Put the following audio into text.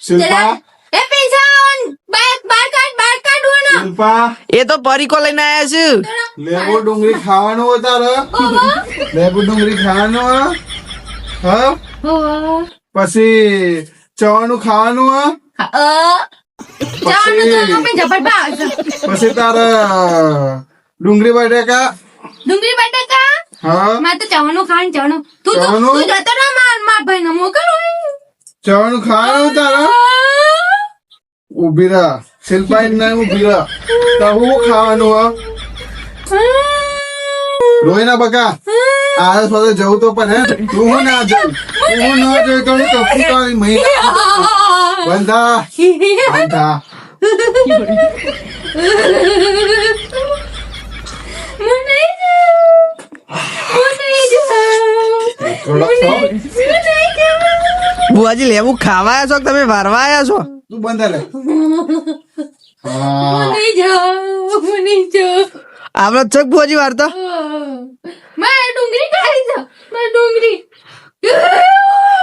શિલ્પા એ પૈસા બાર કાઢવાનો શિલ્પા એ તો પરીકો લઈને આયા છું. લેબુ ડુંગળી ખાવાનું હોય તારે લેબુ ડુંગળી ખાવાનું હોય હા પછી ચવાનું ખાવાનું હોય પછી તારે ડુંગળી બટાકા હા માં તો ચવાનું ખાવાનું ચવાનું તું ચવાનું? જતો રહો માર ભાઈ ને મોકલ ચવાનું ખાવાનું તારે ઉભી રહા શિલ્પા નહીં ઉભી રહા તો હું ખાવાનું હોય રોઈ ના બકા આ સાથે જવું તો પણ હે તું હું ના જવું તું ના જવું તો હું કપી કાઢી મહિના બંધા બંધા બુઆજી લેબુ ખાવા આવ્યા છો કે તમે વારવા આવ્યા છો? તું બંધા લે હા આપડે ચક બુઆજી વારતા માર